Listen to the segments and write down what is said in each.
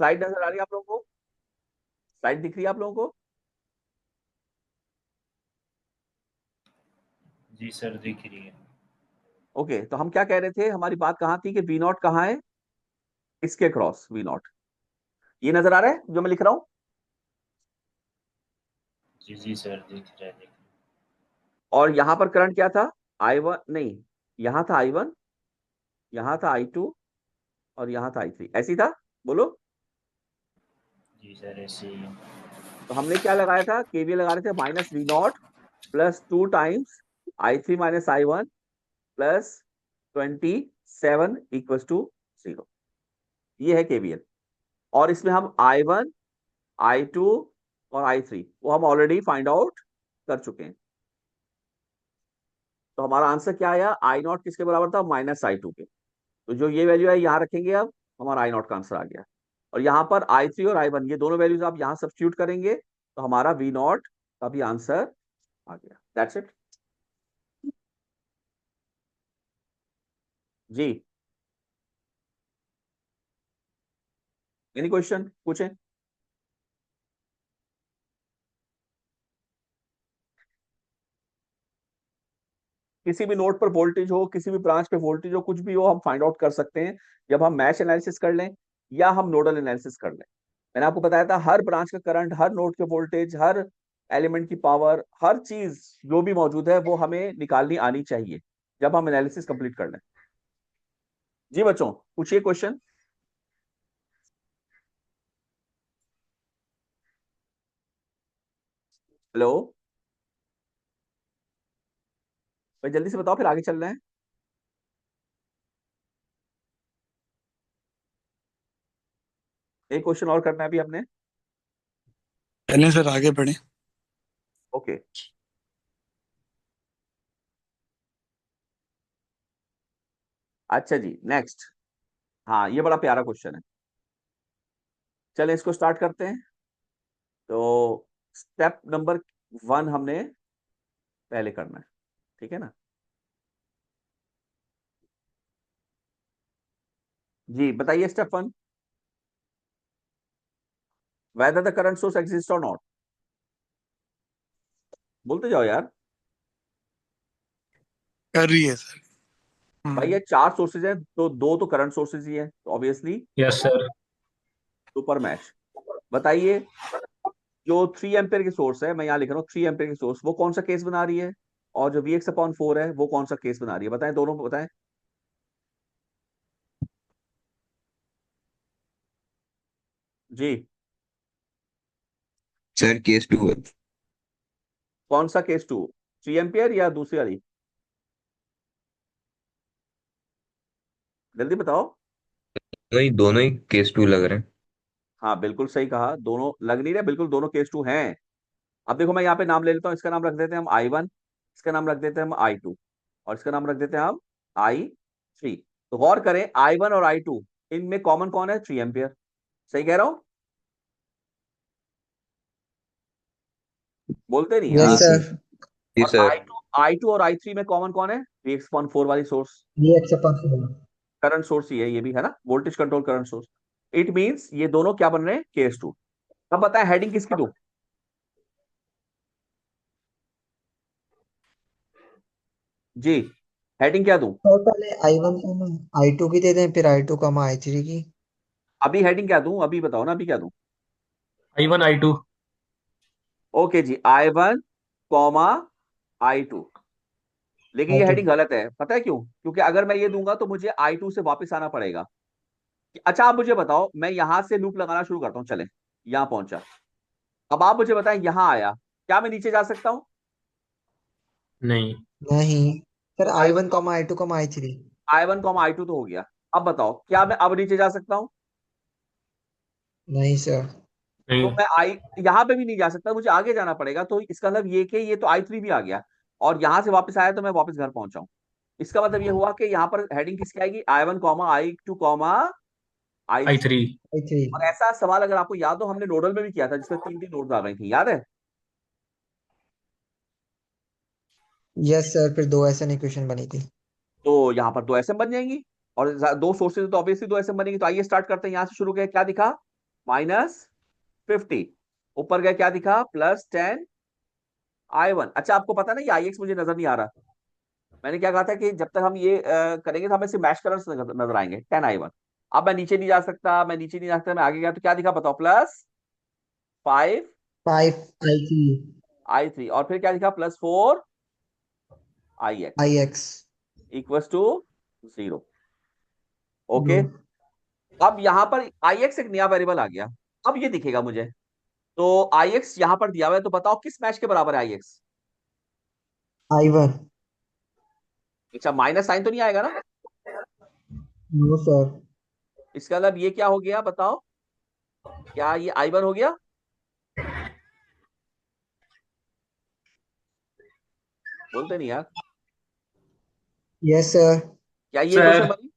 Slide नजर आ रही है आप लोगों को? स्लाइड दिख रही है आप लोगों को? जी सर दिख रही है। ओके, तो हम क्या कह रहे थे, हमारी बात कहाँ थी कि वी नॉट कहाँ है, इसके क्रॉस वी नॉट। ये नजर आ रहा है जो मैं लिख रहा हूं? जी जी सर दिख रहा है, दिख रहा और यहां पर करंट क्या था? I1 नहीं, यहां था I1, यहां था I2 और यहां था I3, ऐसी था? बोलो। है। जी सर ऐसे ही है। तो हमने क्या लगाया था, केवीएल लगा रहे थे, minus V naught plus 2 times I3 minus I1 plus 27 equal to 0। ये है केवीएल। और इसमें हम I1, I2 और I3 वो हम ऑलरेडी फाइंड आउट कर चुके हैं। तो हमारा आंसर क्या आया, आई नॉट किसके बराबर था, -I2 के। तो जो ये वैल्यू है यहाँ रखेंगे, अब हमारा आई नॉट का आंसर आ गया। और यहाँ पर I3 और I1 ये दोनों वैल्यूज आप यहाँ सब्स्टिट्यूट करेंगे तो हमारा वी नॉट का भी आंसर आ गया। That's it. जी, एनी क्वेश्चन पूछें। किसी भी नोड पर वोल्टेज हो, किसी भी ब्रांच पे वोल्टेज हो, कुछ भी हो, हम फाइंड आउट कर सकते हैं जब हम मैश एनालिसिस कर लें या हम नोडल एनालिसिस कर लें। मैंने आपको बताया था हर ब्रांच का करंट, हर नोड के वोल्टेज, हर एलिमेंट की पावर, हर चीज जो भी मौजूद है वो हमें निकालनी आनी चाहिए जब हम एनालिसिस कंप्लीट कर लें। जी बच्चों, पूछिए क्वेश्चन। हेलो भाई, जल्दी से बताओ फिर आगे चल रहे हैं। एक क्वेश्चन और करना है अभी हमने। चलें सर आगे बढ़े। ओके, अच्छा जी, नेक्स्ट। हाँ, ये बड़ा प्यारा क्वेश्चन है। चलें इसको स्टार्ट करते हैं। तो स्टेप नंबर 1 हमने पहले करना है, ठीक है ना? जी बताइए, step 1, whether the current source exist और नॉट। बोलते जाओ यार। कर रही है सर। भाई ये 4 सोर्सेज हैं तो 2 तो करंट सोर्सेज ही है, तो ऑब्वियसली यस सर। सुपर मैश। बताइए, जो 3 एम्पियर की सोर्स है, मैं यहाँ लिख रहा हूँ 3 एम्पियर की सोर्स, वो कौन सा केस बना रही है? और जो Vx/4 है वो कौन सा केस बना रही है? बताएं, दोनों बताएं। जी, सर केस टू है। कौन सा केस 2, 3 एम्पियर या दूसरी वाली? जल्दी बताओ। नहीं, दोनों ही केस टू लग रहे हैं। हाँ बिल्कुल सही कहा, दोनों लग नहीं रहे, बिल्कुल दोनों केस 2 हैं। अब देखो, मैं यहाँ पे नाम ले लेता हूँ, इसका नाम रख देते हैं हम I1, इसका नाम रख देते हैं हम I2 और इसका नाम रख देते हैं हम I3। तो गौर करें, I1 और I2 इनमें कॉमन कौन है? 3 एम्पियर। सही कह रहा हूं? बोलते नहीं यस जी यार। सर। सर। जी और सर। आई टू और I3 में कॉमन कौन है? Vx/4 वाली सोर्स। ये अच्छा पॉसिबल। करंट सोर्स ही है ये भी, है ना, voltage control current source. It means ये दोनों क्या बन रहे हैं? केस 2। अब बताएं हेडिंग किसकी दूं? जी, हेडिंग क्या दूं? और पहले I1 को हम I2 की दे दें, फिर I2 को हम I3 की। अभी हेडिंग क्या दूं, अभी बताओ ना, अभी क्या दूं? I1 I2। ओके जी, I1 कॉमा I2। लेकिन ये I2। हेडिंग गलत है, पता है क्यों? क्योंकि अगर मैं ये दूंगा तो मुझे I2 से वापस आना पड़ेगा। अच्छा आप मुझे बताओ, मैं यहां से लूप लगाना शुरू करता हूं, चले यहां पहुंचा। अब आप मुझे बताएं, यहां आया, क्या मैं नीचे जा सकता हूं? नहीं। नहीं सर, आई I1 comma I2 comma I3। I1 तो हो गया। अब बताओ, क्या मैं अब नीचे जा सकता हूं? नहीं सर। तो नहीं। मैं आई यहां पे भी नहीं जा सकता, मुझे आगे जाना पड़ेगा। तो इसका मतलब ये कि ये तो I3 भी आ गया और यहां से वापस आया तो मैं वापस घर पहुंचाऊं। इसका मतलब ये हुआ कि यहाँ पर हेडिंग किसकी आएगी? I1 comma I2 comma I3। I3। I3। और ऐसा सवाल अगर आपको याद हो, हमने नोडल में भी किया था जिसमें 3 नोड्स आ गई थी, याद है? यस सर, फिर दो ऐसे इक्वेशन बनी थी। तो यहाँ पर 2 SM बन जाएंगी और 2 सोर्सेज तो ऑब्वियसली 2 SM बनेंगी। तो आइए स्टार्ट करते हैं, यहाँ से शुरू किया, क्या दिखा? -50, ऊपर गए क्या दिखा, +10 I1। अच्छा आपको पता ना ये IX मुझे नजर नहीं आ रहा, मैंने क्या कहा था कि जब तक हम ये करेंगे तो हमें सिर्फ मैश करंट्स नजर आएंगे, 10 I1। अब मैं नीचे नहीं जा सकता, मैं नीचे नहीं जा सकता, मैं आगे गया तो क्या दिखा बताओ, +5 5 I3 I3, और फिर क्या दिखा, +4 IX IX equals to 0। Okay, no अब यहां पर IX एक नया वेरिएबल आ गया, अब ये दिखेगा मुझे, तो IX यहां पर दिया हुआ है, तो बताओ किस मैच के बराबर है IX। I1 अच्छा माइनस साइन तो नहीं आएगा ना, नो सर इसका मतलब ये क्या हो गया बताओ, क्या ये I1 हो गया। बोलते नहीं यार, यस सर क्या ये क्वेश्चन सर बनी,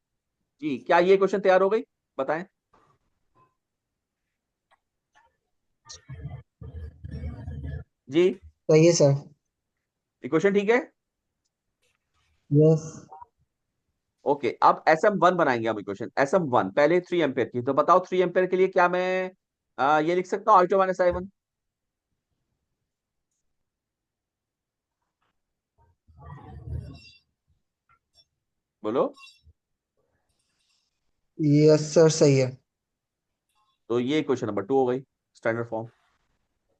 जी क्या ये क्वेश्चन तैयार हो गई, बताएं। जी सही है सर ये क्वेश्चन ठीक है। यस ओके, अब SM1 बनाएंगे हम इक्वेशन, SM1 पहले 3 एम्पेयर की, तो बताओ 3 एम्पेयर के लिए क्या मैं ये लिख सकता हूँ, I2 - I1। बोलो, यस सर सही है तो ये क्वेश्चन नंबर 2 हो गई, स्टैंडर्ड फॉर्म।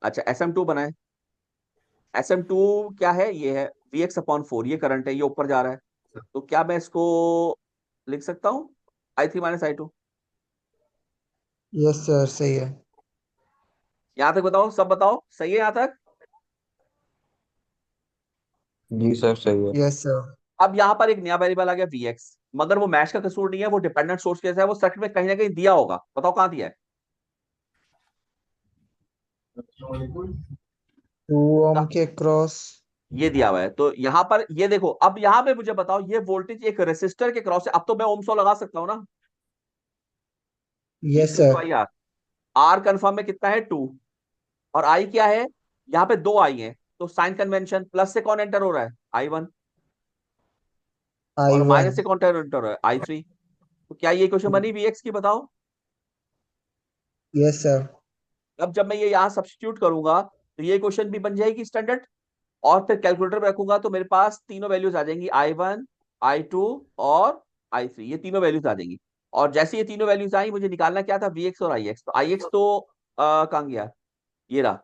अच्छा SM2 बनाए, SM2 क्या है, ये है Vx/4, ये करंट है, ये ऊपर जा रहा है, तो क्या मैं इसको लिख सकता हूँ, I3 - I2। यस सर सही है यहां तक बताओ, सब बताओ सही है यहां तक। जी सर सही है। यस सर अब यहां पर एक नया वेरिएबल आ गया Vx, मगर वो मैच का कसूर नहीं है, वो डिपेंडेंट सोर्स कैसा है, वो सर्किट में कहीं ना कहीं दिया होगा, बताओ कहां दिया है। 2 ओम के क्रॉस ये दिया हुआ है, तो यहां पर ये देखो, अब यहां पे मुझे बताओ ये वोल्टेज एक रेसिस्टर के क्रॉस है, अब तो मैं ओम 100 लगा सकता हूं ना, V yes equal to sir I R confirm में कितना है 2, और आई क्या है, यहाँ पे 2 आई है, तो साइन कन्वेंशन प्लस से कौन एंटर हो रहा है, I1, और I1 माइनस से कौन एंटर हो रहा है, I3। तो क्या ये क्वेश्चन बनी Vx की, बताओ। यस सर अब जब मैं ये यहाँ सब्स्टिट्यूट करूंगा तो ये क्वेश्चन भी बन जाएगी स्टैंडर्ड, और फिर कैलकुलेटर में रखूंगा तो मेरे पास तीनों वैल्यूज आ जाएंगी, I1 I2 और I3, ये तीनों वैल्यूज आ जाएंगी। और जैसे ये तीनों वैल्यूज आई, मुझे निकालना क्या था, Vx और Ix, तो Ix तो कहाँ गया, ये रहा,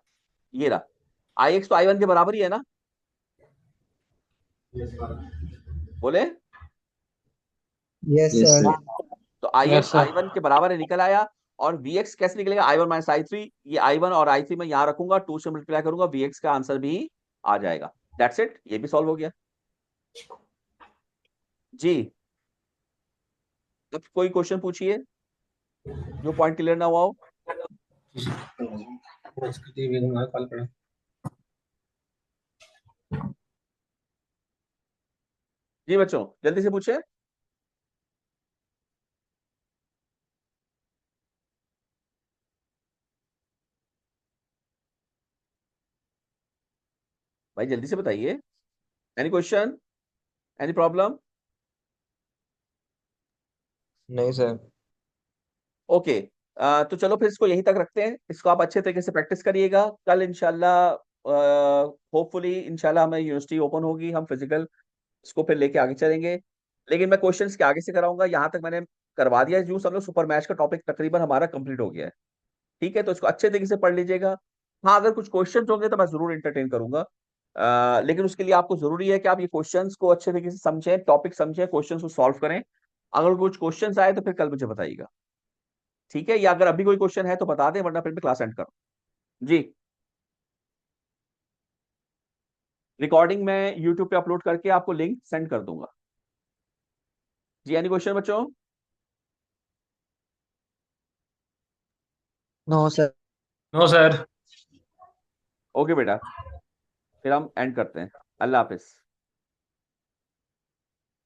ये रहा, Ix तो I1 के बराबर ही है ना, बोले। Yes yes sir sir. तो यस Ix सर I1 के बराबर है, निकल आया। और Vx कैसे निकलेगा, I1 - I3, ये I1 और I3 मैं यहाँ रखूंगा, 2 से मल्टीप्लाई करूंगा, Vx का आंसर भी आ जाएगा। दैट्स इट, ये भी सॉल्व हो गया जी। अब कोई क्वेश्चन पूछिए, जो पॉइंट क्लियर ना हुआ हो। कॉल करें। जी बच्चों जल्दी से पूछे। भाई जल्दी से बताइए, एनी क्वेश्चन, एनी प्रॉब्लम। नहीं सर। ओके, तो चलो फिर इसको यहीं तक रखते हैं, इसको आप अच्छे तरीके से प्रैक्टिस करिएगा, कल इंशाल्लाह होपफुली इंशाल्लाह हमें यूनिवर्सिटी ओपन होगी, हम फिजिकल इसको फिर लेके आगे चलेंगे। लेकिन मैं क्वेश्चंस के आगे से कराऊंगा, यहाँ तक मैंने करवा दिया है, यूं समझो सुपर मैच का टॉपिक तकरीबन हमारा कंप्लीट हो गया है। ठीक है, तो इसको अच्छे तरीके से पढ़ लीजिएगा। हाँ अगर कुछ क्वेश्चंस होंगे तो मैं जरूर इंटरटेन करूंगा, लेकिन उसके लिए आपको जरूरी है कि आप ये क्वेश्चंस को अच्छे तरीके से समझें, टॉपिक समझें, क्वेश्चंस को सॉल्व करें। अगर कुछ क्वेश्चंस आए तो फिर कल मुझे बताइएगा, ठीक है, या अगर अभी कोई क्वेश्चन है तो बता दें, वरना फिर मैं क्लास एंड करूँ। जी, रिकॉर्डिंग मैं यूट्यूब पे अपलोड करके आपको लिंक सेंड कर दूंगा। जी एनी क्वेश्चन बच्चों। No sir no sir. Okay बेटा, फिर हम एंड करते हैं, अल्लाह हाफिज।